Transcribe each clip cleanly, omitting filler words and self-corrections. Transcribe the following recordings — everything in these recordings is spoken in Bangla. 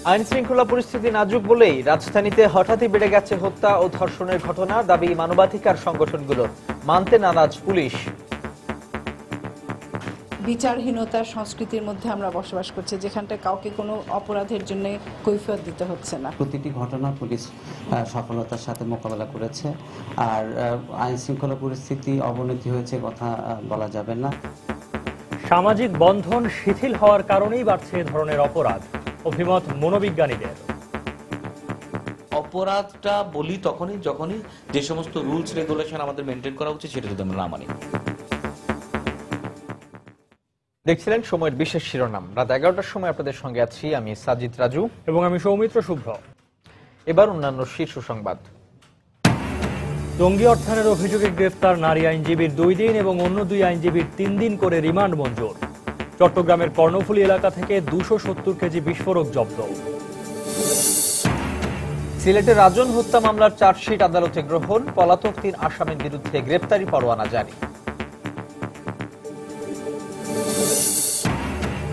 আইন শৃঙ্খলা পরিস্থিতি নাজুক বলেই রাজধানীতে হঠাৎই বেড়ে গেছে হত্যা ও ধর্ষণের ঘটনা, দাবি মানবাধিকার সংগঠনগুলোর। মানতে নারাজ পুলিশ। বিচারহীনতার সংস্কৃতির মধ্যে আমরা বসবাস করছি, যেখানটা কাউকে কোনো অপরাধের জন্য কৈফিয়ত দিতে হচ্ছে না। প্রতিটি ঘটনা পুলিশ সফলতার সাথে মোকাবেলা করেছে, আর আইন শৃঙ্খলা পরিস্থিতি অবনতি হয়েছে কথা বলা যাবে না। সামাজিক বন্ধন শিথিল হওয়ার কারণেই বাড়ছে এ ধরনের অপরাধ, অভিমত মনোবিজ্ঞানীদের। অপরাধটা বলি যখনই যে সমস্ত রুলস রেগুলেশন আমাদের মেনটেন করা উচিত সেটা যদি আমরা না মানি। দেখছিলেন সময়ের বিশেষ শিরোনাম। রাত 11টার সময় আপনাদের সঙ্গে আছি আমি সাজিদ রাজু এবং আমি সৌমিত্র শুভ্র। এবার অন্যান্য শীর্ষ সংবাদ। জঙ্গি অর্থায়নের অভিযোগে গ্রেফতার নারী আইনজীবীর 2 দিন এবং অন্য 2 আইনজীবীর 3 দিন করে রিমান্ড মঞ্জুর। চট্টগ্রামের কর্ণফুলী এলাকা থেকে 270 কেজি বিস্ফোরক জব্দ। সিলেটের রাজন হত্যা মামলার চার্জশিট আদালতে গ্রহণ, পলাতক 3 আসামির বিরুদ্ধে গ্রেপ্তারি পরোয়ানা জারি।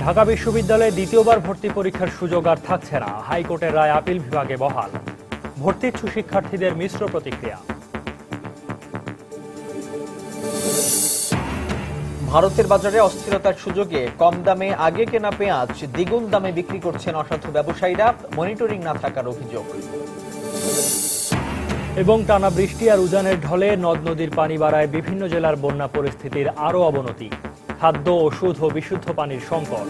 ঢাকা বিশ্ববিদ্যালয়ে দ্বিতীয়বার ভর্তি পরীক্ষার সুযোগ আর থাকছে না, হাইকোর্টের রায় আপিল বিভাগে বহাল। ভর্তি ইচ্ছুক শিক্ষার্থীদের মিশ্র প্রতিক্রিয়া। ভারতের বাজারে অস্থিরতার সুযোগে কম দামে আগে কেনা পেঁয়াজ দ্বিগুণ দামে বিক্রি করছেন অসাধু ব্যবসায়ীরা, মনিটরিং না থাকার অভিযোগ। এবং টানা বৃষ্টি আর উজানের ঢলে নদ নদীর পানি বাড়ায় বিভিন্ন জেলার বন্যা পরিস্থিতির আরও অবনতি। খাদ্য, ওষুধ ও বিশুদ্ধ পানির সংকট।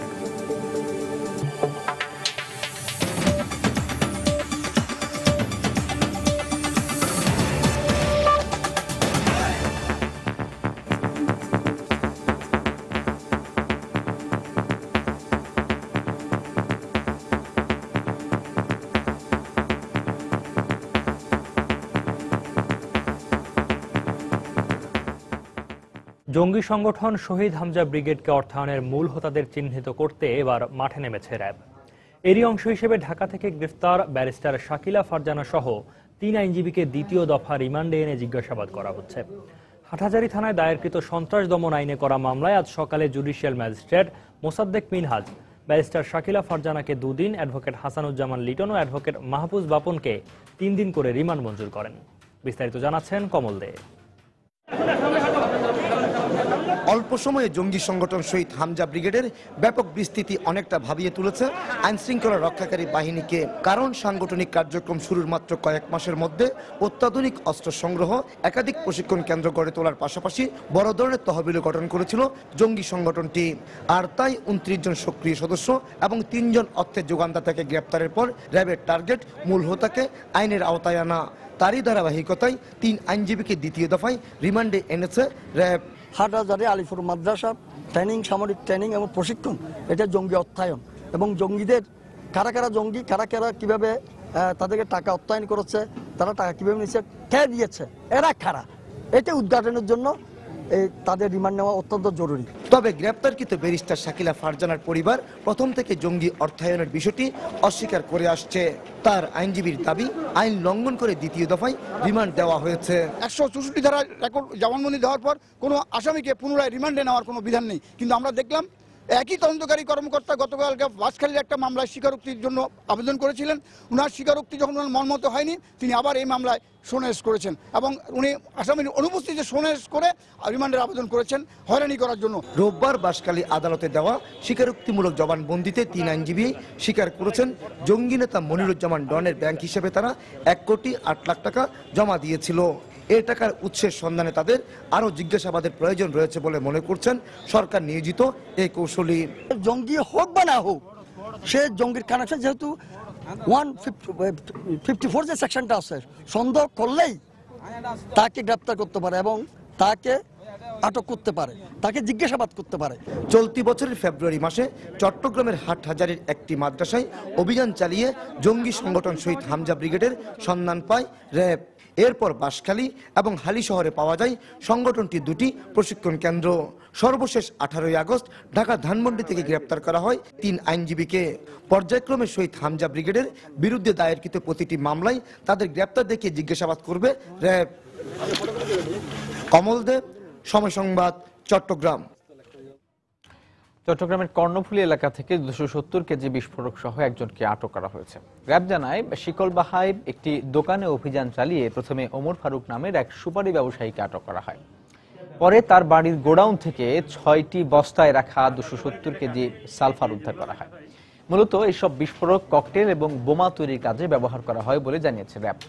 জঙ্গি সংগঠন শহীদ হামজা ব্রিগেডকে অর্থায়নের মূল হোতাদের চিহ্নিত করতে এবার মাঠে নেমেছে র্যাব। এরই অংশ হিসেবে ঢাকা থেকে গ্রেফতার ব্যারিস্টার শাকিলা ফারজানা সহ 3 আইনজীবীকে দ্বিতীয় দফা রিমান্ডে এনে জিজ্ঞাসাবাদ করা হচ্ছে। হাটহাজারী থানায় দায়েরকৃত সন্ত্রাস দমন আইনে করা মামলায় আজ সকালে judicial magistrate Mosaddek Minhaj barrister Shakila ফারজানাকে 2 দিন, অ্যাডভোকেট হাসানুজ্জামান লিটন ও অ্যাডভোকেট মাহফুজ বাপনকে 3 দিন করে রিমান্ড মঞ্জুর করেন। বিস্তারিত জানাচ্ছেন কমল দে। অল্প সময়ে জঙ্গি সংগঠন শহীদ হামজা ব্রিগেডের ব্যাপক বিস্তৃতি অনেকটা ভাবিয়ে তুলেছে আইন শৃঙ্খলা রক্ষাকারী বাহিনীকে। কারণ সাংগঠনিক কার্যক্রম শুরুর মাত্র কয়েক মাসের মধ্যে অত্যাধুনিক অস্ত্র সংগ্রহ, একাধিক প্রশিক্ষণ কেন্দ্র গড়ে তোলার পাশাপাশি বড় ধরনের তহবিল গঠন করেছিল জঙ্গি সংগঠনটি। আর তাই 29 জন সক্রিয় সদস্য এবং 3 জন অর্থের যোগানদাতাকে গ্রেপ্তারের পর র্যাবের টার্গেট মূল হোতাকে আইনের আওতায় আনা। তারই ধারাবাহিকতায় 3 আইনজীবীকে দ্বিতীয় দফায় রিমান্ডে এনেছে র্যাব। হাটহাজারী আলিপুর মাদ্রাসা ট্রেনিং, সামরিক ট্রেনিং এবং প্রশিক্ষণ, এটা জঙ্গি অর্থায়ন এবং জঙ্গিদের কারা জঙ্গি, কারা কিভাবে তাদেরকে টাকা অর্থায়ন করেছে, তারা টাকা কিভাবে নিচ্ছে, কে দিয়েছে, এরা কারা, এটা উদ্ঘাটনের জন্য তাদের রিমান্ড নেওয়া অত্যন্ত জরুরি। তবে গ্রেপ্তারকৃত ব্যারিস্টার শাকিলা ফারজানার পরিবার প্রথম থেকে জঙ্গি অর্থায়নের বিষয়টি অস্বীকার করে আসছে। তার আইনজীবীর দাবি, আইন লঙ্ঘন করে দ্বিতীয় দফায় রিমান্ড দেওয়া হয়েছে। 164 ধারা রেকর্ড জবানবন্দি দেওয়ার পর কোনো আসামিকে পুনরায় রিমান্ডে নেওয়ার কোনো বিধান নেই, কিন্তু আমরা দেখলাম একই তদন্তকারী কর্মকর্তা গতকালকে বাঁশখালীর একটা মামলায় স্বীকারোক্তির জন্য আবেদন করেছিলেন। ওনার স্বীকারোক্তি যখন মনমত হয়নি, তিনি আবার এই মামলায় সোনেস করেছেন এবং উনি আসামির অনুপস্থিতিতে সোনেস করে রিমান্ডের আবেদন করেছেন হয়রানি করার জন্য। রোববার বাঁশখালী আদালতে দেওয়া স্বীকারোক্তিমূলক জবানবন্দিতে 3 আইনজীবী স্বীকার করেছেন জঙ্গি নেতা মনিরুজ্জামান ডনের ব্যাংক হিসেবে তারা 1 কোটি 8 লাখ টাকা জমা দিয়েছিল। এই টাকার উৎসের সন্ধানে তাদের আরও জিজ্ঞাসাবাদের প্রয়োজন রয়েছে বলে মনে করছেন সরকার নিয়োজিত এই কৌশলী। জঙ্গি হোক বা না হোক, সে জঙ্গির কানেকশন যেহেতু 154 যে সেকশনটা আছে, সন্দেহ করলেই তাকে গ্রেপ্তার করতে পারে এবং তাকে আটক করতে পারে, তাকে জিজ্ঞাসাবাদ করতে পারে। চলতি বছরের ফেব্রুয়ারি মাসে চট্টগ্রামের হাটহাজারীর একটি মাদ্রাসায় অভিযান চালিয়ে জঙ্গি সংগঠন শহীদ হামজা ব্রিগেডের সন্ধান পায় র্যাব। এরপর বাঁশখালী এবং হালি শহরে পাওয়া যায় সংগঠনটির 2টি প্রশিক্ষণ কেন্দ্র। সর্বশেষ 18 আগস্ট ঢাকা ধানমন্ডি থেকে গ্রেপ্তার করা হয় 3 আইনজীবীকে। পর্যায়ক্রমে শহীদ হামজা ব্রিগেডের বিরুদ্ধে দায়েরকৃত প্রতিটি মামলায় তাদের গ্রেপ্তার দেখিয়ে জিজ্ঞাসাবাদ করবে র্যাব। কমল দেব, সময় সংবাদ, চট্টগ্রাম। চট্টগ্রামের কর্ণফুলী এলাকা থেকে 270 কেজি বিস্ফোরক সহ একজনকে আটক করা হয়েছে। র্যাব জানায়, শিকলবাহায় একটি দোকানে অভিযান চালিয়ে প্রথমে ওমর ফারুক নামের এক সুপারি ব্যবসায়ীকে আটক করা হয়। পরে তার বাড়ির গোডাউন থেকে 6টি বস্তায় রাখা 270 কেজি সালফার উদ্ধার করা হয়। মূলত এসব বিস্ফোরক ককটেল এবং বোমা তৈরির কাজে ব্যবহার করা হয় বলে জানিয়েছে র্যাব।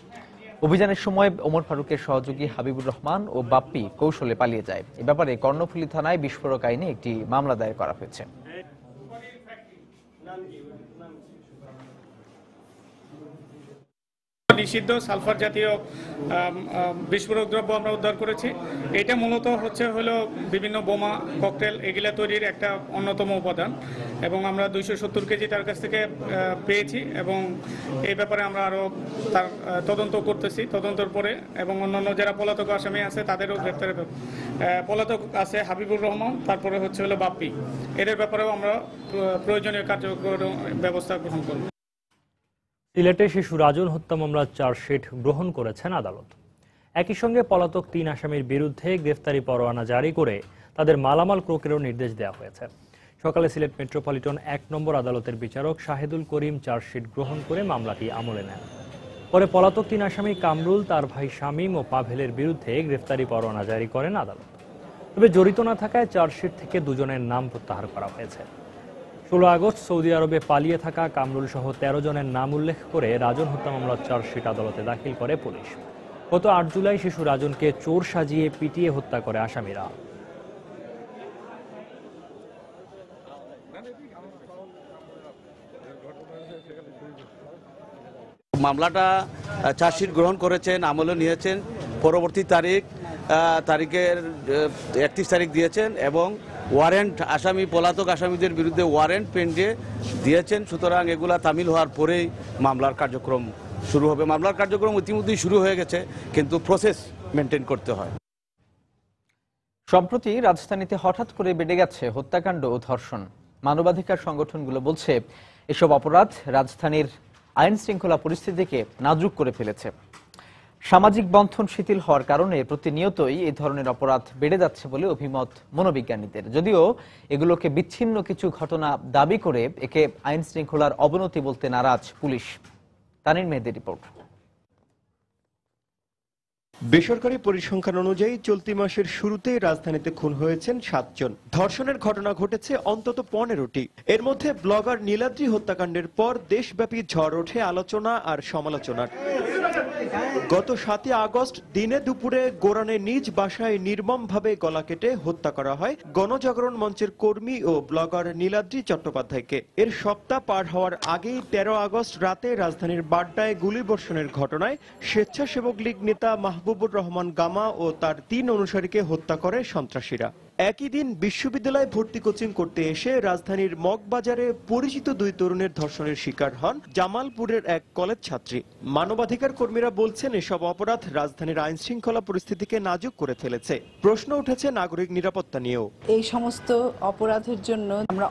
অভিযানের সময় ওমর ফারুকের সহযোগী হাবিবুর রহমান ও বাপ্পি কৌশলে পালিয়ে যায়। এ ব্যাপারে কর্ণফুলী থানায় বিস্ফোরক আইনে একটি মামলা দায়ের করা হয়েছে। নিষিদ্ধ সালফার জাতীয় বিস্ফোরক দ্রব্য আমরা উদ্ধার করেছি। এটা মূলত হলো বিভিন্ন বোমা, ককটেল এগুলা তৈরির একটা অন্যতম উপাদান এবং আমরা 270 কেজি তার কাছ থেকে পেয়েছি এবং এই ব্যাপারে আমরা আরো তার তদন্ত করতেছি। তদন্তের পরে এবং অন্যান্য যারা পলাতক আসামি আছে তাদেরও গ্রেপ্তারের পলাতক আছে হাবিবুর রহমান, তারপরে হলো বাপ্পি, এদের ব্যাপারেও আমরা প্রয়োজনীয় কার্যকর ব্যবস্থা গ্রহণ করব। সিলেটে শিশু রাজন হত্যা মামলার চার্জশিট গ্রহণ করেছেন আদালত। একই সঙ্গে পলাতক 3 আসামির বিরুদ্ধে গ্রেফতারি পরোয়ানা জারি করে তাদের মালামাল ক্রোকেরও নির্দেশ দেওয়া হয়েছে। সকালে সিলেট মেট্রোপলিটন 1 নম্বর আদালতের বিচারক শাহেদুল করিম চার্জশিট গ্রহণ করে মামলাটি আমলে নেন। পরে পলাতক 3 আসামি কামরুল, তার ভাই শামীম ও পাভেলের বিরুদ্ধে গ্রেফতারি পরোয়ানা জারি করেন আদালত। তবে জড়িত না থাকায় চার্জশিট থেকে 2 জনের নাম প্রত্যাহার করা হয়েছে। 16 আগস্ট সৌদি আরবে পালিয়ে থাকা কামরুল সহ 13 জনের নাম উল্লেখ করে রাজন হত্যা মামলার চার্জশিট আদালতে দাখিল করে পুলিশ। গত 8 জুলাই শিশু রাজনকে চোর সাজিয়ে পিটিয়ে হত্যা করে আসামিরা। মামলাটা চার্জশিট গ্রহণ করেছেন, আমলে নিয়েছেন, পরবর্তী তারিখের 31 তারিখ দিয়েছেন এবং ওয়ারেন্ট পলাতক আসামিদের বিরুদ্ধে ওয়ারেন্ট পেন্ডে দিয়েছেন। সুতরাং এগুলা তামিল হওয়ার পরেই মামলার কার্যক্রম শুরু হবে। মামলার কার্যক্রম ইতিমধ্যেই শুরু হয়ে গেছে, কিন্তু প্রসেস মেনটেন করতে হয়। সম্প্রতি রাজধানীতে হঠাৎ করে বেড়ে গেছে হত্যাকাণ্ড ও ধর্ষণ। মানবাধিকার সংগঠনগুলো বলছে, এসব অপরাধ রাজধানীর আইন শৃঙ্খলা পরিস্থিতিকে নাজুক করে ফেলেছে। সামাজিক বন্ধন শিথিল হওয়ার কারণে প্রতিনিয়তই এই ধরনের অপরাধ বেড়ে যাচ্ছে বলে অভিমত মনোবিজ্ঞানীদের। যদিও এগুলোকে বিচ্ছিন্ন কিছু ঘটনা দাবি করে একে আইন শৃঙ্খলার অবনতি বলতে নারাজ পুলিশ। তানির মেহেদীর রিপোর্ট। বেসরকারি পরিসংখ্যান অনুযায়ী চলতি মাসের শুরুতে রাজধানীতে খুন হয়েছেন 7 জন। ধর্ষণের ঘটনা ঘটেছে অন্তত 15টি। এর মধ্যে ব্লগার নীলাদ্রি হত্যাকাণ্ডের পর দেশব্যাপী ঝড় ওঠে আলোচনা আর সমালোচনার। গত 7 আগস্ট দিনে দুপুরে গোরানে নিজ বাসায় নির্মমভাবে গলা কেটে হত্যা করা হয় গণজাগরণ মঞ্চের কর্মী ও ব্লগার নীলাদ্রি চট্টোপাধ্যায়কে। এর সপ্তাহ পার হওয়ার আগেই 13 আগস্ট রাতে রাজধানীর বাড্ডায় গুলিবর্ষণের ঘটনায় স্বেচ্ছাসেবক লীগ নেতা মাহবুবুর রহমান গামা ও তার 3 অনুসারীকে হত্যা করে সন্ত্রাসীরা। একই দিন বিশ্ববিদ্যালয়ে ভর্তি কোচিং করতে এসে রাজধানীর মগবাজারে পরিচিত 2 তরুণের ধর্ষণের শিকার হন জামালপুরের এক কলেজ ছাত্রী। মানবাধিকার কর্মীরা বলছেন, এসব অপরাধ রাজধানীর আইন শৃঙ্খলা পরিস্থিতিকে নাজুক করে ফেলেছে। প্রশ্ন উঠেছে নাগরিক নিরাপত্তা নিয়েও। এই সমস্ত অপরাধের জন্য আমরা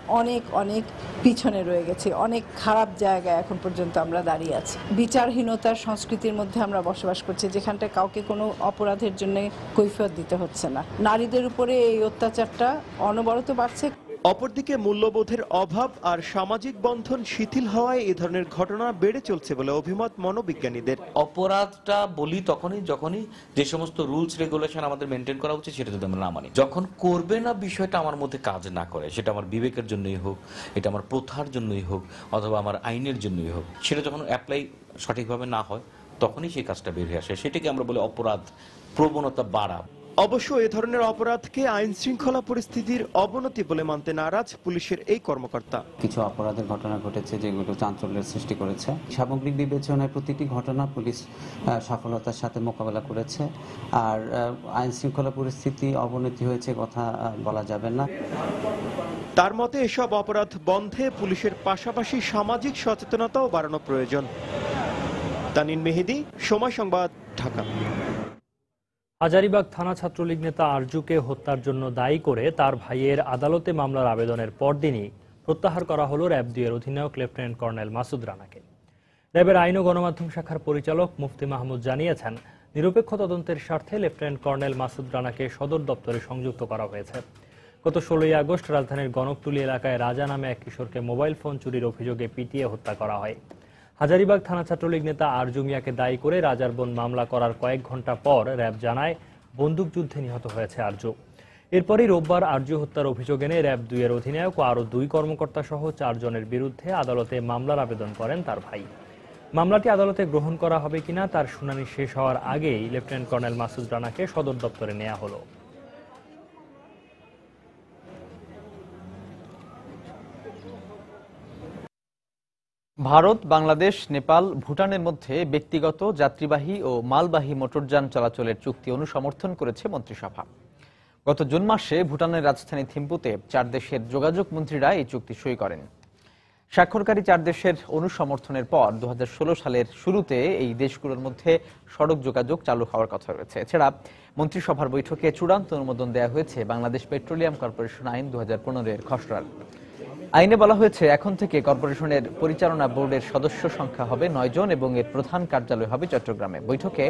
অনেক পিছনে রয়ে গেছি। অনেক খারাপ জায়গায় এখন পর্যন্ত আমরা দাঁড়িয়ে আছি। বিচারহীনতার সংস্কৃতির মধ্যে আমরা বসবাস করছি, যেখানটা কাউকে কোনো অপরাধের জন্য কৈফিয়ত দিতে হচ্ছে না। নারীদের উপরে এই অত্যাচারটা অনবরত বাড়ছে। অপরদিকে মূল্যবোধের অভাব আর সামাজিক বন্ধন শিথিল হওয়ায় এ ধরনের ঘটনা বেড়ে চলছে বলে অভিমত মনোবিজ্ঞানীদের। অপরাধটা বলি যখনই যে সমস্ত রুলস রেগুলেশন আমাদের মেনটেন করা উচিত সেটা যদি আমরা না মানি, যখন করবে না বিষয়টা আমার মধ্যে কাজ না করে, সেটা আমার বিবেকের জন্যই হোক, এটা আমার প্রথার জন্যই হোক, অথবা আমার আইনের জন্যই হোক, সেটা যখন অ্যাপ্লাই সঠিকভাবে না হয় তখনই সেই কাজটা বের হয়ে আসে। সেটাকে আমরা বলি অপরাধ প্রবণতা বাড়া। অবশ্য এ ধরনের অপরাধকে আইন শৃঙ্খলা পরিস্থিতির অবনতি বলে মানতে নারাজ পুলিশের এই কর্মকর্তা। কিছু অপরাধের ঘটনা ঘটেছে যেগুলো চাঞ্চল্যের সৃষ্টি করেছে। সামগ্রিক বিবেচনায় প্রতিটি ঘটনা পুলিশ সফলতার সাথে মোকাবেলা করেছে। আর আইন শৃঙ্খলা পরিস্থিতি অবনতি হয়েছে কথা বলা যাবে না। তার মতে এসব অপরাধ বন্ধে পুলিশের পাশাপাশি সামাজিক সচেতনতাও বাড়ানো প্রয়োজন। তানিন মেহেদী, সময় সংবাদ, ঢাকা। হাজারীবাগ থানা ছাত্রলীগ নেতা আরজুকে হত্যার জন্য দায়ী করে তার ভাইয়ের আদালতে মামলার আবেদনের পরদিনই প্রত্যাহার করা হলো র্যাব 2 এর অধিনায়ক লেফটেন্যান্ট কর্নেল মাসুদ রানাকে। র্যাবের আইন ও গণমাধ্যম শাখার পরিচালক মুফতি মাহমুদ জানিয়েছেন, নিরপেক্ষ তদন্তের স্বার্থে লেফটেন্যান্ট কর্নেল মাসুদ রানাকে সদর দপ্তরে সংযুক্ত করা হয়েছে। গত 16ই আগস্ট রাজধানীর গণকটুলি এলাকায় রাজা নামে এক কিশোরকে মোবাইল ফোন চুরির অভিযোগে পিটিয়ে হত্যা করা হয়। হাজারীবাগ থানা ছাত্রলীগ নেতা আরজু মিয়াকে দায়ী করে রাজার বোন মামলা করার কয়েক ঘন্টা পর র্যাব জানায় বন্দুকযুদ্ধে নিহত হয়েছে আরজু। এরপরই রোববার আরজু হত্যার অভিযোগ এনে র্যাব 2 এর অধিনায়ক ও আরও 2 কর্মকর্তা সহ 4 জনের বিরুদ্ধে আদালতে মামলার আবেদন করেন তার ভাই। মামলাটি আদালতে গ্রহণ করা হবে কিনা তার শুনানি শেষ হওয়ার আগেই লেফটেন্যান্ট কর্নেল মাসুদ রানাকে সদর দপ্তরে নেওয়া হলো। ভারত, বাংলাদেশ, নেপাল, ভুটানের মধ্যে ব্যক্তিগত, যাত্রীবাহী ও মালবাহী মোটরযান চলাচলের চুক্তি অনুসমর্থন করেছে মন্ত্রিসভা। গত জুন মাসে ভুটানের রাজধানী থিম্পুতে 4 দেশের যোগাযোগ মন্ত্রীরা এই চুক্তি সই করেন। স্বাক্ষরকারী 4 দেশের অনুসমর্থনের পর 2016 সালের শুরুতে এই দেশগুলোর মধ্যে সড়ক যোগাযোগ চালু হওয়ার কথা রয়েছে। এছাড়া মন্ত্রিসভার বৈঠকে চূড়ান্ত অনুমোদন দেওয়া হয়েছে বাংলাদেশ পেট্রোলিয়াম কর্পোরেশন আইন 2015 এর খসড়ার। আইনে বলা হয়েছে এখন থেকে কর্পোরেশনের পরিচালনা বোর্ডের সদস্য সংখ্যা হবে 9 জন এবং এর প্রধান কার্যালয় হবে চট্টগ্রামে। বৈঠকে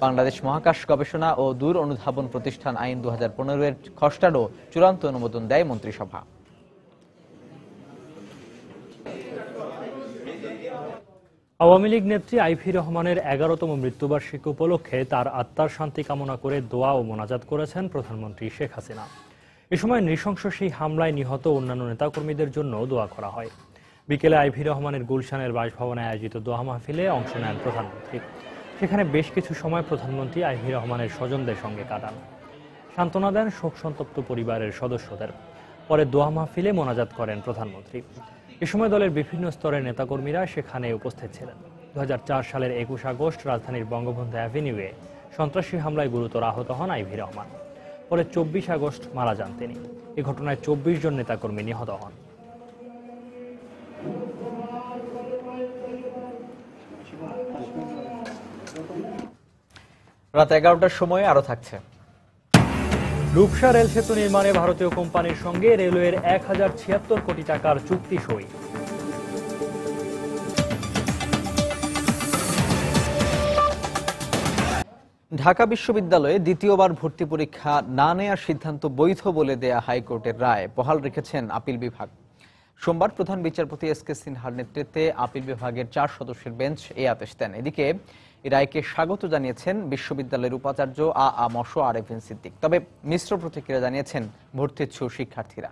বাংলাদেশ মহাকাশ গবেষণা ও দূর অনুধাবন প্রতিষ্ঠান আইন 2015 এর খসড়ারও চূড়ান্ত অনুমোদন দেয় মন্ত্রিসভা। আওয়ামী লীগ নেত্রী আইভি রহমানের 11তম মৃত্যুবার্ষিকী উপলক্ষে তার আত্মার শান্তি কামনা করে দোয়া ও মোনাজাত করেছেন প্রধানমন্ত্রী শেখ হাসিনা। এ সময় নৃশংস সেই হামলায় নিহত অন্যান্য নেতাকর্মীদের জন্য দোয়া করা হয়। বিকেলে আইভি রহমানের গুলশানের বাসভবনে আয়োজিত দোয়া মাহফিলে অংশ নেন প্রধানমন্ত্রী। সেখানে বেশ কিছু সময় প্রধানমন্ত্রী আইভি রহমানের স্বজনদের সঙ্গে কাটান, সান্ত্বনা দেন শোক সন্তপ্ত পরিবারের সদস্যদের। পরে দোয়া মাহফিলে মোনাজাত করেন প্রধানমন্ত্রী। এ সময় দলের বিভিন্ন স্তরের নেতাকর্মীরা সেখানে উপস্থিত ছিলেন। 2004 সালের 21 আগস্ট রাজধানীর বঙ্গবন্ধু অ্যাভিনিউয়ে সন্ত্রাসী হামলায় গুরুতর আহত হন আইভি রহমান। পরে 24 আগস্ট মারা যান তিনি। এ ঘটনায় 24 জন নেতাকর্মী নিহত হন। রাত 11টার সময় আরো থাকছে। রূপসা রেল সেতু নির্মাণে ভারতীয় কোম্পানির সঙ্গে রেলওয়ের 1076 কোটি টাকার চুক্তি সই। ঢাকা বিশ্ববিদ্যালয়ে দ্বিতীয়বার ভর্তি পরীক্ষা না নেওয়ার সিদ্ধান্ত বৈধ বলে দেয়া হাইকোর্টের রায় বহাল রেখেছেন আপিল বিভাগ। সোমবার প্রধান বিচারপতি এস.কে সিনহার নেতৃত্বে আপিল বিভাগের 4 সদস্যের বেঞ্চ এই আদেশ দেন। এদিকে এই রায়কে স্বাগত জানিয়েছেন বিশ্ববিদ্যালয়ের উপাচার্য আ মশ আরেফিন সিদ্দিক। তবে মিশ্র প্রতিক্রিয়া জানিয়েছেন ভর্তিচ্ছু শিক্ষার্থীরা।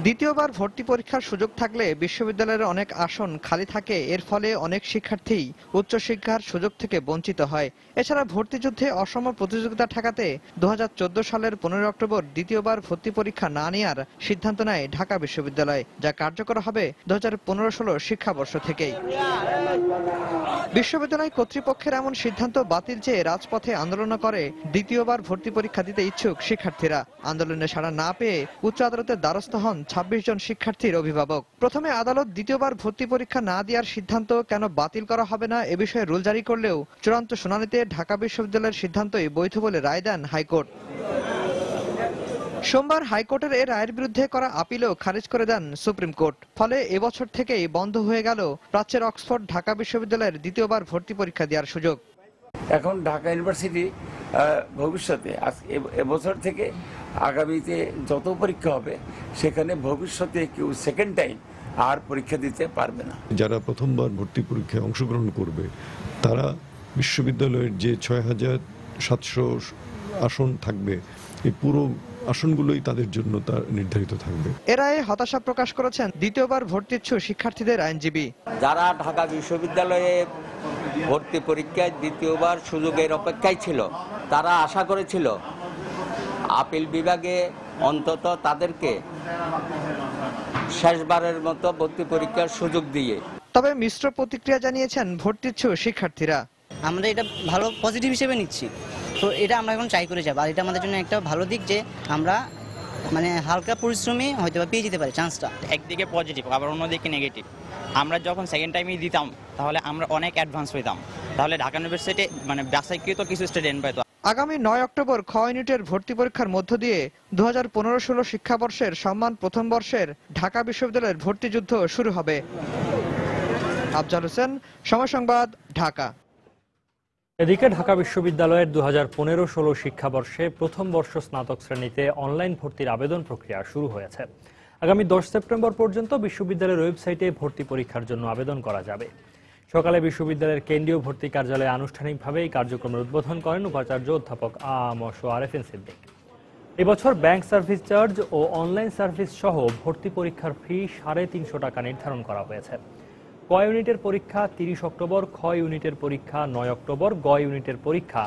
দ্বিতীয়বার ভর্তি পরীক্ষার সুযোগ থাকলে বিশ্ববিদ্যালয়ের অনেক আসন খালি থাকে, এর ফলে অনেক শিক্ষার্থী উচ্চশিক্ষার সুযোগ থেকে বঞ্চিত হয়। এছাড়া ভর্তি যুদ্ধে অসম প্রতিযোগিতা ঠেকাতে 2014 সালের 15 অক্টোবর দ্বিতীয়বার ভর্তি পরীক্ষা না নেওয়ার সিদ্ধান্ত নেয় ঢাকা বিশ্ববিদ্যালয়, যা কার্যকর হবে 2015-16 শিক্ষাবর্ষ থেকেই। বিশ্ববিদ্যালয় কর্তৃপক্ষের এমন সিদ্ধান্ত বাতিল চেয়ে রাজপথে আন্দোলন করে দ্বিতীয়বার ভর্তি পরীক্ষা দিতে ইচ্ছুক শিক্ষার্থীরা। আন্দোলনে সাড়া না পেয়ে উচ্চ আদালতের দ্বারস্থ হন 26 জন শিক্ষার্থীর অভিভাবক। প্রথমে আদালত দ্বিতীয়বার ভর্তি পরীক্ষা না দেওয়ার সিদ্ধান্ত কেন বাতিল করা হবে না এ বিষয়ে রুল জারি করলেও চূড়ান্ত শুনানিতে ঢাকা বিশ্ববিদ্যালয়ের সিদ্ধান্তই বৈধ বলে রায় দেন হাইকোর্ট। সোমবার হাইকোর্টের এ রায়ের বিরুদ্ধে করা আপিলও খারিজ করে দেন সুপ্রিম কোর্ট। ফলে এবছর থেকেই বন্ধ হয়ে গেল প্রাচ্যের অক্সফোর্ড ঢাকা বিশ্ববিদ্যালয়ের দ্বিতীয়বার ভর্তি পরীক্ষা দেওয়ার সুযোগ। এখন ঢাকা ইউনিভার্সিটি ভবিষ্যতে এবছর থেকে আগামীতে যত পরীক্ষা হবে সেখানে ভবিষ্যতে কেউ সেকেন্ড টাইম আর পরীক্ষা দিতে পারবে না। যারা প্রথমবার ভর্তি পরীক্ষায় অংশগ্রহণ করবে তারা বিশ্ববিদ্যালয়ের যে 6700 আসন থাকবে এই পুরো আসনগুলোই তাদের জন্য তা নির্ধারিত থাকবে। এ রায়ে হতাশা প্রকাশ করেছেন দ্বিতীয়বার ভর্তিচ্ছু শিক্ষার্থীদের আইনজীবী। যারা ঢাকা বিশ্ববিদ্যালয়ে ভর্তি পরীক্ষায় দ্বিতীয়বার সুযোগের অপেক্ষায় ছিল, তারা আশা করেছিল আপিল বিভাগে অন্তত তাদেরকে শেষবারের মতো ভর্তি পরীক্ষার সুযোগ দিয়ে। তবে মিশ্র প্রতিক্রিয়া জানিয়েছেন ভর্তিচ্ছু শিক্ষার্থীরা। আমরা এটা ভালো পজিটিভ হিসেবে নিচ্ছি, তো এটা আমরা এখন ট্রাই করে যাবো। আর এটা আমাদের জন্য একটা ভালো দিক যে আমরা হালকা পরিশ্রমে হয়তো পেয়ে যেতে পারি চান্সটা। একদিকে পজিটিভ আবার অন্যদিকে নেগেটিভ। আমরা যখন সেকেন্ড টাইমে দিতাম তাহলে আমরা অনেক অ্যাডভান্স হইতাম, তাহলে ঢাকা ইউনিভার্সিটি বাছাইকৃত কিছু স্টুডেন্ট পাইতো। আগামী 9 অক্টোবর খ ইউনিটের ভর্তি পরীক্ষার মধ্য দিয়ে 2015-16 শিক্ষাবর্ষের সম্মান প্রথম বর্ষের ঢাকা বিশ্ববিদ্যালয়ের ভর্তি যুদ্ধ শুরু হবে। আফজাল হোসেন, সময় সংবাদ, ঢাকা। এদিকে ঢাকা বিশ্ববিদ্যালয়ের 2015-16 শিক্ষাবর্ষে প্রথম বর্ষ স্নাতক শ্রেণীতে অনলাইন ভর্তির আবেদন প্রক্রিয়া শুরু হয়েছে। আগামী 10 সেপ্টেম্বর পর্যন্ত বিশ্ববিদ্যালয়ের ওয়েবসাইটে ভর্তি পরীক্ষার জন্য আবেদন করা যাবে। সকালে বিশ্ববিদ্যালয়ের কেন্দ্রীয় ভর্তি কার্যালয়ে আনুষ্ঠানিকভাবে এই কার্যক্রমের উদ্বোধন করেন উপাচার্য অধ্যাপক আ.ম.আরেফিন সিদ্দিক। এবছর ব্যাংক সার্ভিস চার্জ ও অনলাইন সার্ভিস সহ ভর্তি পরীক্ষার ফি 350 টাকা নির্ধারণ করা হয়েছে। ক ইউনিটের পরীক্ষা 30 অক্টোবর, খ ইউনিটের পরীক্ষা 9 অক্টোবর, গ ইউনিটের পরীক্ষা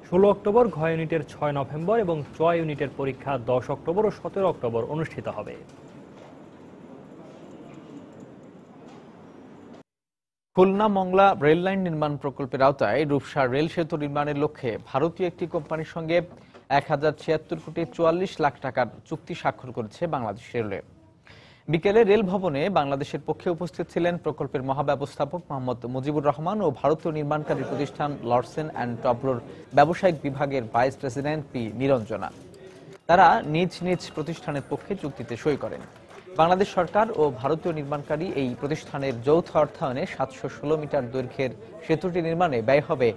16 অক্টোবর, ঘ ইউনিটের 6 নভেম্বর এবং চ ইউনিটের পরীক্ষা 10 অক্টোবর ও 17 অক্টোবর অনুষ্ঠিত হবে। খুলনা মংলা রেল লাইন নির্মাণ প্রকল্পের আওতায় রূপসা রেল সেতু নির্মাণের লক্ষ্যে ভারতীয় একটি কোম্পানির সঙ্গে 1076 কোটি 44 লাখ টাকার চুক্তি স্বাক্ষর করেছে বাংলাদেশ রেলওয়ে। বিকেলে রেল ভবনে বাংলাদেশের পক্ষে উপস্থিত ছিলেন প্রকল্পের মহাব্যবস্থাপক মোহাম্মদ মুজিবুর রহমান ও ভারতীয় নির্মাণকারী প্রতিষ্ঠান লরসেন অ্যান্ড টবরোর ব্যবসায়িক বিভাগের ভাইস প্রেসিডেন্ট পি নিরঞ্জনা। তারা নিজ নিজ প্রতিষ্ঠানের পক্ষে চুক্তিতে সই করেন। বাংলাদেশ সরকার ও ভারতীয় নির্মাণকারী এই প্রতিষ্ঠানের যৌথ অর্থায়নে 716 মিটার দৈর্ঘ্যের সেতুটি নির্মাণে ব্যয় হবে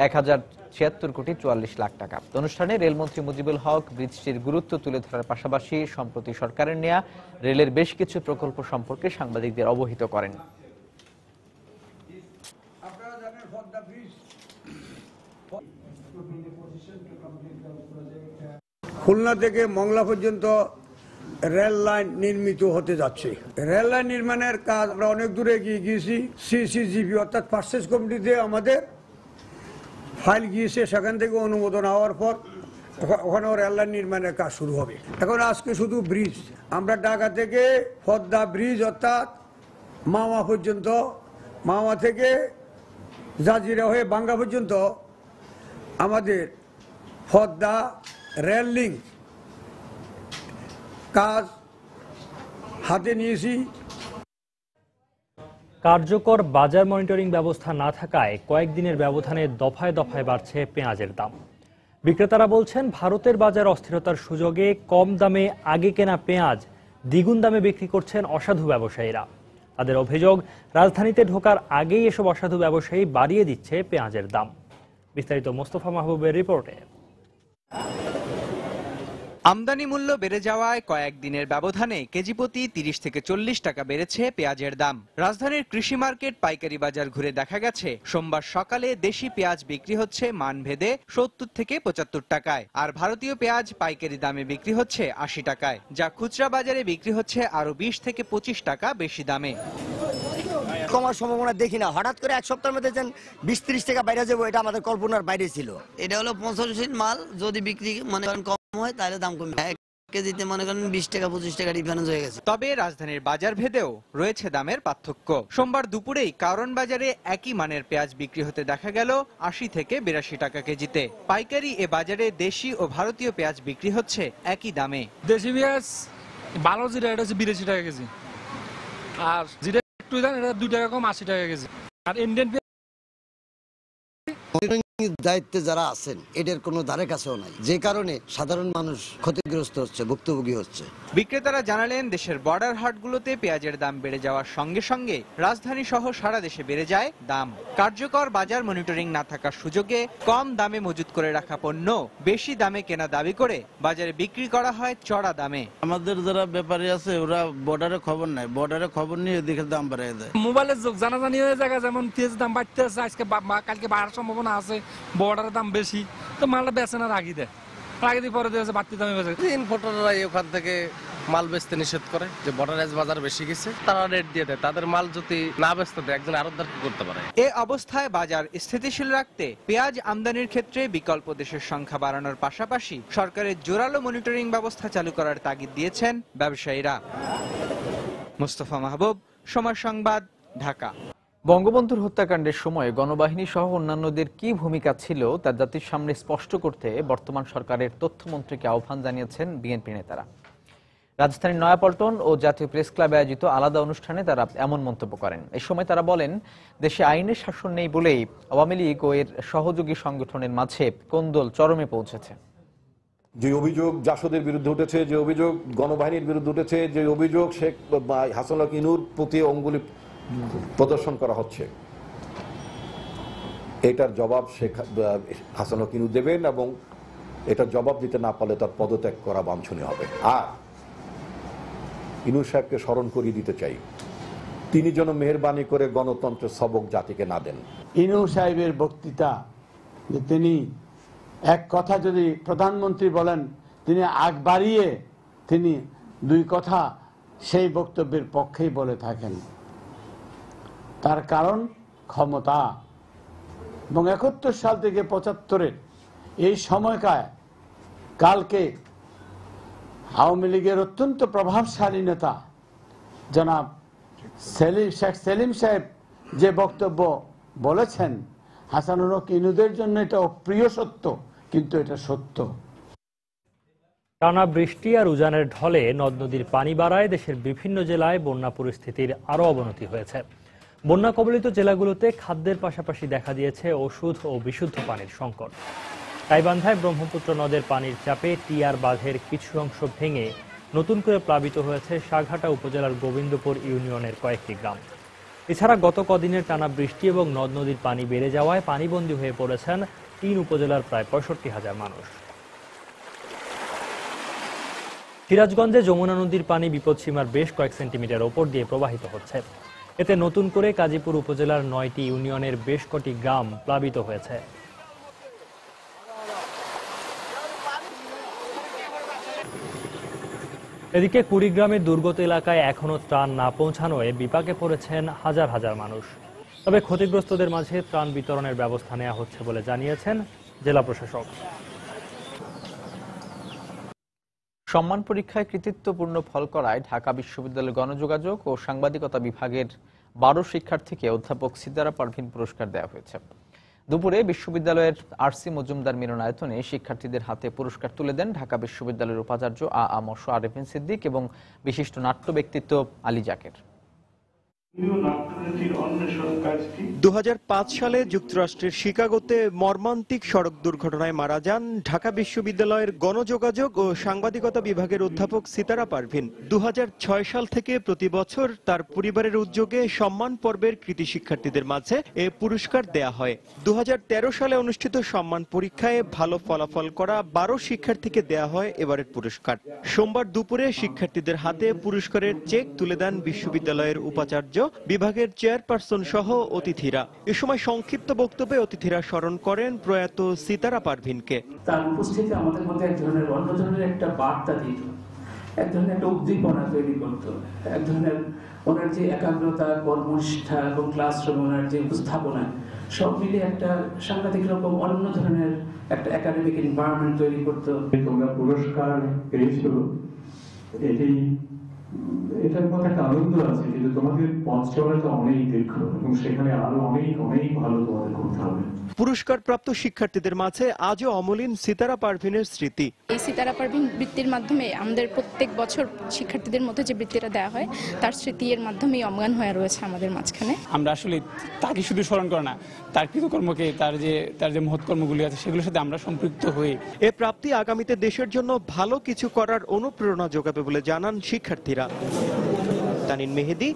1076 কোটি 44 লাখ টাকা। অনুষ্ঠানে রেলমন্ত্রী মুজিবুল হক ব্রিজটির গুরুত্ব তুলে ধরার পাশাপাশি সম্প্রতি সরকারের নেয়া রেলের বেশ কিছু প্রকল্প সম্পর্কে সাংবাদিকদের অবহিত করেন। খুলনা থেকে মংলা পর্যন্ত রেল লাইন নির্মিত হতে যাচ্ছে। রেল লাইন নির্মাণের কাজ আমরা অনেক দূরে এগিয়ে গিয়েছি। সিসিজিপি অর্থাৎ পারচেজ কমিটিতে আমাদের ফাইল গিয়েছে, সেখান থেকে অনুমোদন হওয়ার পর ওখানেও রেল লাইন নির্মাণের কাজ শুরু হবে। এখন আজকে শুধু ব্রিজ, আমরা ঢাকা থেকে পদ্মা ব্রিজ অর্থাৎ মাওয়া পর্যন্ত, মাওয়া থেকে জাজিরা হয়ে বাঙ্গা পর্যন্ত আমাদের পদ্মা রেল লিঙ্ক কাজ হাতে নিয়েছি। কার্যকর বাজার মনিটরিং ব্যবস্থা না থাকায় কয়েকদিনের ব্যবধানে দফায় দফায় বাড়ছে পেঁয়াজের দাম। বিক্রেতারা বলছেন, ভারতের বাজার অস্থিরতার সুযোগে কম দামে আগে কেনা পেঁয়াজ দ্বিগুণ দামে বিক্রি করছেন অসাধু ব্যবসায়ীরা। তাদের অভিযোগ, রাজধানীতে ঢোকার আগেই এসব অসাধু ব্যবসায়ী বাড়িয়ে দিচ্ছে পেঁয়াজের দাম। বিস্তারিত মোস্তফা মাহবুবের রিপোর্টে। আমদানি মূল্য বেড়ে যাওয়ায় কয়েকদিনের ব্যবধানে কেজি প্রতি 30 থেকে 40 টাকা বেড়েছে পেঁয়াজের দাম। রাজধানীর কৃষি মার্কেট পাইকারি বাজার ঘুরে দেখা গেছে, সোমবার সকালে দেশি পেঁয়াজ বিক্রি হচ্ছে মানভেদে 70 থেকে 75 টাকায়, আর ভারতীয় পেঁয়াজ পাইকারি দামে বিক্রি হচ্ছে 80 টাকায়, যা খুচরা বাজারে বিক্রি হচ্ছে আরো 20 থেকে 25 টাকা বেশি দামে। কমার সম্ভাবনা দেখি না, হঠাৎ করে এক সপ্তাহের মধ্যে যেন 20-30 টাকা বাইরে যাবো, এটা আমাদের কল্পনার বাইরে ছিল। এটা হলো 85 মাল, যদি বিক্রি মনে করেন কম হয় তাহলে দাম কমবে। এক কেজিতে মনে করেন 20 টাকা 25 টাকা ডিফারেন্স হয়ে গেছে। তবে রাজধানীর বাজার ভেদেও রয়েছে দামের পার্থক্য। সোমবার দুপুরেই কারণ বাজারে একই মানের পেঁয়াজ বিক্রি হতে দেখা গেল 80 থেকে 82 টাকা কেজিতে। পাইকারি এ বাজারে দেশি ও ভারতীয় পেঁয়াজ বিক্রি হচ্ছে একই দামে। দেশি পেঁয়াজ ভালো যেটা এটা হচ্ছে 82 টাকা কেজি, আর যেটা একটু দাম এটা 2 টাকা কম 80 টাকা কেজি। আর ইন্ডিয়ান দায়িত্বে যারা আছেন এদের কোনো ধারে কাছেও নাই, যে কারণে সাধারণ মানুষ ক্ষতিগ্রস্ত হচ্ছে, ভুক্তভোগী হচ্ছে। বিক্রেতারা জানালেন, দেশের বর্ডার হাটগুলোতে পেঁয়াজের দাম বেড়ে যাওয়ার সঙ্গে সঙ্গে রাজধানী সহ সারা দেশে বেড়ে যায় দাম। কার্যকর বাজার মনিটরিং না থাকার সুযোগে কম দামে মজুত করে রাখা পণ্য বেশি দামে কেনা দাবি করে বাজারে বিক্রি করা হয় চড়া দামে। আমাদের যারা ব্যাপারী আছে ওরা বর্ডারে খবর নাই, বর্ডারে খবর নিয়ে এদিকে দাম বাড়িয়ে দেয়। মোবাইলের যুগ, জানাজানি হয়ে যায়, যেমন পেঁয়াজ দাম বাড়তে আছে, আজকে কালকে বাড়ার সম্ভাবনা আছে, বর্ডারের দাম বেশি, তো মালটা বেচে না, রাখি দেয়, রাখি দিয়ে পরে দিয়ে বাড়তি দামে বেচে। ইম্পোর্টাররা ওখান থেকে মাল বেচতে নিষেধ করে, যে বর্ডারেজ বাজার বেশি গেছে তারা রেট দিয়ে দেয়। তাদের মাল যদি না বেচতে দেয় একজন আরতদার কি করতে পারে? এ অবস্থায় বাজার স্থিতিশীল রাখতে পেঁয়াজ আমদানির ক্ষেত্রে বিকল্প দেশের সংখ্যা বাড়ানোর পাশাপাশি সরকারের জোরালো মনিটরিং ব্যবস্থা চালু করার তাগিদ দিয়েছেন ব্যবসায়ীরা। মোস্তফা মাহবুব, সময় সংবাদ, ঢাকা। বঙ্গবন্ধুর হত্যাকাণ্ডের সময় গণবাহিনী সহ অন্যান্যদের কি ভূমিকা ছিল তা জাতির সামনে স্পষ্ট করতে বর্তমান সরকারের তথ্যমন্ত্রীকে আহ্বান জানিয়েছেন বিএনপি নেতারা। রাজধানীর নয়াপল্টন ও জাতীয় প্রেস ক্লাবে আয়োজিত আলাদা অনুষ্ঠানে তারা এমন মন্তব্য করেন। এই সময় তারা বলেন, দেশে আইনের শাসন নেই বলেই আওয়ামী লীগ ও এর সহযোগী সংগঠনের মাঝে কোন্দল চরমে পৌঁছেছে। যে অভিযোগ জাসদের বিরুদ্ধে উঠেছে, যে অভিযোগ গণবাহিনীর বিরুদ্ধে উঠেছে, যে অভিযোগ শেখ হাসিনার প্রতি অঙ্গুলি প্রদর্শন করা হচ্ছে, এটার জবাব শেখ হাসান কিনু দেবেন এবং এটার জবাব দিতে না পারলে তার পদত্যাগ করা বাঞ্ছনীয় হবে। আর ইনু সাহেবকে স্মরণ করিয়ে দিতে চাই, তিনি যেন মেহেরবানি করে গণতন্ত্রের সবক জাতিকে না দেন। ইনু সাহেবের বক্তৃতা, যে তিনি এক কথা যদি প্রধানমন্ত্রী বলেন তিনি আগ বাড়িয়ে তিনি দুই কথা সেই বক্তব্যের পক্ষেই বলে থাকেন, তার কারণ ক্ষমতা। এবং ৭১ সাল থেকে ৭৫-এর এই সময়কায় কালকে আওয়ামী লীগের অত্যন্ত প্রভাবশালী নেতা জনাব শেখ সেলিম সাহেব যে বক্তব্য বলেছেন, হাসানুল হক ইনুদের জন্য এটা অপ্রিয় সত্য, কিন্তু এটা সত্য। টানা বৃষ্টি আর উজানের ঢলে নদ নদীর পানি বাড়ায় দেশের বিভিন্ন জেলায় বন্যা পরিস্থিতির আরও অবনতি হয়েছে। বন্যা কবলিত জেলাগুলোতে খাদ্যের পাশাপাশি দেখা দিয়েছে ওষুধ ও বিশুদ্ধ পানির সংকট। গাইবান্ধায় ব্রহ্মপুত্র নদের পানির চাপে টিয়ার বাঁধের কিছু অংশ ভেঙে নতুন করে প্লাবিত হয়েছে সাঘাটা উপজেলার গোবিন্দপুর ইউনিয়নের কয়েকটি গ্রাম। এছাড়া গত কদিনের টানা বৃষ্টি এবং নদ নদীর পানি বেড়ে যাওয়ায় পানিবন্দী হয়ে পড়েছেন ৩ উপজেলার প্রায় ৬৫,০০০ মানুষ। সিরাজগঞ্জে যমুনা নদীর পানি বিপদসীমার বেশ কয়েক সেন্টিমিটার ওপর দিয়ে প্রবাহিত হচ্ছে। এতে নতুন করে কাজীপুর উপজেলার ৯টি ইউনিয়নের বেশ কটি গ্রাম প্লাবিত হয়েছে। এদিকে কুড়িগ্রামের দুর্গত এলাকায় এখনো ত্রাণ না পৌঁছানোয় বিপাকে পড়েছেন হাজার হাজার মানুষ। তবে ক্ষতিগ্রস্তদের মাঝে ত্রাণ বিতরণের ব্যবস্থা নেওয়া হচ্ছে বলে জানিয়েছেন জেলা প্রশাসক। সম্মান পরীক্ষায় কৃতিত্বপূর্ণ ফল করায় ঢাকা বিশ্ববিদ্যালয়ের গণযোগাযোগ ও সাংবাদিকতা বিভাগের ১২ শিক্ষার্থীকে অধ্যাপক সিতারা পারভীন পুরস্কার দেওয়া হয়েছে। দুপুরে বিশ্ববিদ্যালয়ের আরসি মজুমদার মিলনায়তনে শিক্ষার্থীদের হাতে পুরস্কার তুলে দেন ঢাকা বিশ্ববিদ্যালয়ের উপাচার্য আ.আ. আরেফিন সিদ্দিক এবং বিশিষ্ট নাট্য ব্যক্তিত্ব আলী জাকের। ২০০৫ সালে যুক্তরাষ্ট্রের শিকাগোতে মর্মান্তিক সড়ক দুর্ঘটনায় মারা যান ঢাকা বিশ্ববিদ্যালয়ের গণযোগাযোগ ও সাংবাদিকতা বিভাগের অধ্যাপক সিতারা পারভীন। ২০০৬ সাল থেকে প্রতি বছর তার পরিবারের উদ্যোগে সম্মান পর্বের কৃতি শিক্ষার্থীদের মাঝে এ পুরস্কার দেয়া হয়। ২০১৩ সালে অনুষ্ঠিত সম্মান পরীক্ষায় ভালো ফলাফল করা ১২ শিক্ষার্থীকে দেয়া হয় এবারের পুরস্কার। সোমবার দুপুরে শিক্ষার্থীদের হাতে পুরস্কারের চেক তুলে দেন বিশ্ববিদ্যালয়ের উপাচার্য, বিভাগের চেয়ারপারসন সহ অতিথিরা। এ সময় সংক্ষিপ্ত বক্তব্যে অতিথিরা স্মরণ করেন প্রয়াত সিতারা পারভীনকে। তার উপস্থিতি আমাদের মধ্যে এক ধরনের অন্য ধরনের একটা বার্তা দিত, এক ধরনের একটা উদ্দীপনা তৈরি করত, এক ধরনের ওনার যে একাগ্রতা, কর্মনিষ্ঠা এবং ক্লাসরুমে ওনার যে উপস্থাপনা সব মিলিয়ে একটা সাংঘাতিক রকম অন্য ধরনের একটা একাডেমিক এনভায়রনমেন্ট তৈরি করত। তোমরা পুরস্কার পেয়েছো, এটার মধ্যে একটা আনন্দ আছে, কিন্তু তোমাদের পথ চলাটা অনেক দীর্ঘ এবং সেখানে আরো অনেক অনেক ভালো তোমাদের করতে হবে। পুরস্কার প্রাপ্ত শিক্ষার্থীদের মাঝে আজও অমলিন সিতারা পারভীনের স্মৃতি। এই সিতারা পারভীন বৃত্তির মাধ্যমে আমাদের প্রত্যেক বছর শিক্ষার্থীদের মধ্যে যে বৃত্তিটা দেওয়া হয় তার স্মৃতি এর মাধ্যমেই অম্লান হয়ে রয়েছে আমাদের মাঝখানে। আমরা আসলে তাকে শুধু স্মরণ করে না, তার কৃতকর্মকে, তার যে মহৎ কর্মগুলি আছে সেগুলোর সাথে আমরা সম্পৃক্ত হই। এ প্রাপ্তি আগামীতে দেশের জন্য ভালো কিছু করার অনুপ্রেরণা যোগাবে বলে জানান শিক্ষার্থীরা। তানিন মেহেদি,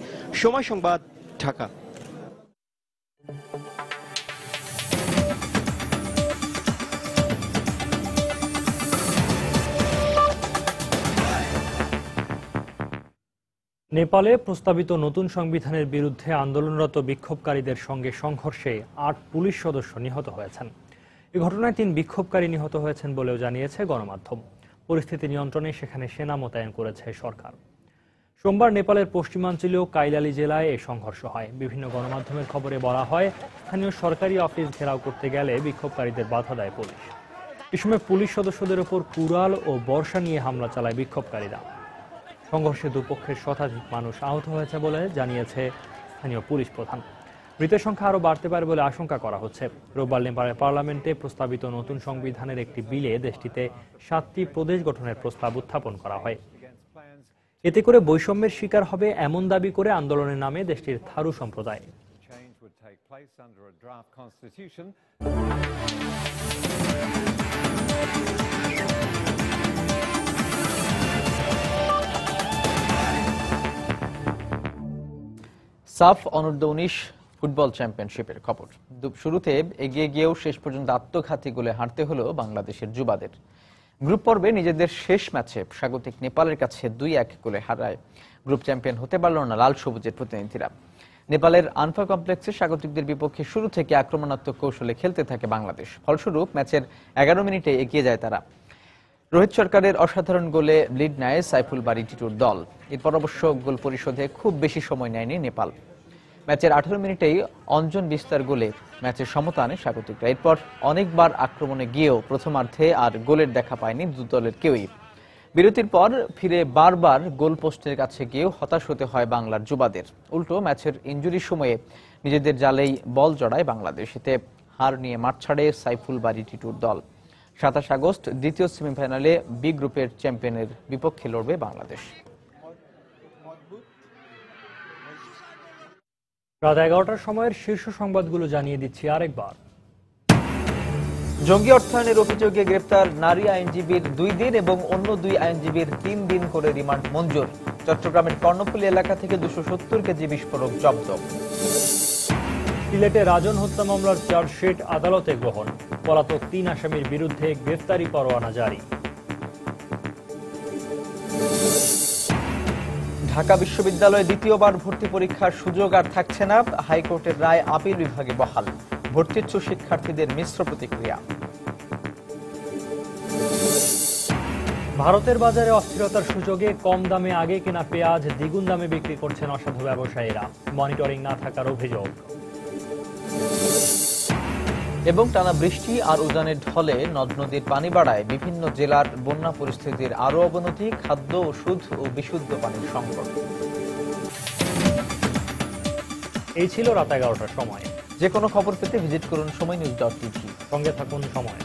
সময় সংবাদ, ঢাকা। নেপালে প্রস্তাবিত নতুন সংবিধানের বিরুদ্ধে আন্দোলনরত বিক্ষোভকারীদের সঙ্গে সংঘর্ষে ৮ পুলিশ সদস্য নিহত হয়েছেন। এই ঘটনায় ৩ বিক্ষোভকারী নিহত হয়েছেন বলেও জানিয়েছে গণমাধ্যম। পরিস্থিতি নিয়ন্ত্রণে সেখানে সেনা মোতায়েন করেছে সরকার। সোমবার নেপালের পশ্চিমাঞ্চলীয় কাইলালি জেলায় এই সংঘর্ষ হয়। বিভিন্ন গণমাধ্যমের খবরে বলা হয়, স্থানীয় সরকারি অফিস ঘেরাও করতে গেলে বিক্ষোভকারীদের বাধা দেয় পুলিশ। এ সময় পুলিশ সদস্যদের ওপর কুড়াল ও বর্ষা নিয়ে হামলা চালায় বিক্ষোভকারীরা। সংঘর্ষে দুপক্ষের শতাধিক মানুষ আহত হয়েছে বলে জানিয়েছে স্থানীয় পুলিশ প্রধান। মৃতের সংখ্যা আরও বাড়তে পারে বলে আশঙ্কা করা হচ্ছে। রোববার নেপালের পার্লামেন্টে প্রস্তাবিত নতুন সংবিধানের একটি বিলে দেশটিতে 7টি প্রদেশ গঠনের প্রস্তাব উত্থাপন করা হয়। এতে করে বৈষম্যের শিকার হবে এমন দাবি করে আন্দোলনের নামে দেশটির থারু সম্প্রদায়। সাফ অনূর্ধ্ব-19 ফুটবল চ্যাম্পিয়নশিপের খবর। শুরুতে এগিয়ে গিয়েও শেষ পর্যন্ত আত্মঘাতী গোলে হারতে হলো বাংলাদেশের যুবাদের। গ্রুপ পর্বে নিজেদের শেষ ম্যাচে স্বাগতিক নেপালের কাছে 2-1 গোলে হারায় গ্রুপ চ্যাম্পিয়ন হতে পারল না লাল সবুজের প্রতিনিধিরা। নেপালের আনফা কমপ্লেক্সে স্বাগতিকদের বিপক্ষে শুরু থেকে আক্রমণাত্মক কৌশলে খেলতে থাকে বাংলাদেশ। ফলস্বরূপ ম্যাচের 11 মিনিটে এগিয়ে যায় তারা। রোহিত সরকারের অসাধারণ গোলে লিড নেয় সাইফুল বারী টিটুর দল। এরপর অবশ্য গোল পরিশোধে খুব বেশি সময় নেয়নি নেপাল। ম্যাচের 18 মিনিটেই অঞ্জন বিস্তার গোলে ম্যাচের সমতা আনে স্বাগতিকরা। এরপর অনেকবার আক্রমণে গিয়েও প্রথমার্ধে আর গোলের দেখা পায়নি দু দলের কেউই। বিরতির পর ফিরে বারবার গোল পোস্টের কাছে গিয়েও হতাশ হতে হয় বাংলার যুবাদের। উল্টো ম্যাচের ইনজুরির সময়ে নিজেদের জালেই বল জড়ায় বাংলাদেশ। এতে হার নিয়ে মাঠ ছাড়ে সাইফুল বারী টিটুর দল। 27 আগস্ট দ্বিতীয় সেমিফাইনালে বি গ্রুপের চ্যাম্পিয়নের বিপক্ষে লড়বে বাংলাদেশ। রাত 11টার সময়ের শীর্ষ সংবাদগুলো জানিয়ে দিচ্ছি আরেকবার। জঙ্গি অর্থায়নের অভিযোগে গ্রেপ্তার নারী আইনজীবীর 2 দিন এবং অন্য 2 আইনজীবীর 3 দিন করে রিমান্ড মঞ্জুর। চট্টগ্রামের কর্ণফুলী এলাকা থেকে 270 কেজি বিস্ফোরক জব্দ। সিলেটে রাজন হত্যা মামলার চার্জশিট আদালতে গ্রহণ। পলাতক 3 আসামির বিরুদ্ধে গ্রেফতারি পরোয়ানা জারি। ঢাকা বিশ্ববিদ্যালয়ে দ্বিতীয়বার ভর্তি পরীক্ষার সুযোগ আর থাকছে না। হাইকোর্টের রায় আপিল বিভাগে বহাল। ভর্তিচ্ছু শিক্ষার্থীদের মিশ্র প্রতিক্রিয়া। ভারতের বাজারে অস্থিরতার সুযোগে কম দামে আগে কেনা পেঁয়াজ দ্বিগুণ দামে বিক্রি করছেন অসাধু ব্যবসায়ীরা। মনিটরিং না থাকার অভিযোগ। এবং টানা বৃষ্টি আর উজানের ঢলে নদ নদীর পানি বাড়ায় বিভিন্ন জেলার বন্যা পরিস্থিতির আরও অবনতি। খাদ্য, ওষুধ ও বিশুদ্ধ পানির সংকট। এই ছিল রাত 11টার সময়। যে কোনো খবর পেতে ভিজিট করুন সময়নিউজ.tv। সঙ্গে থাকুন সময়।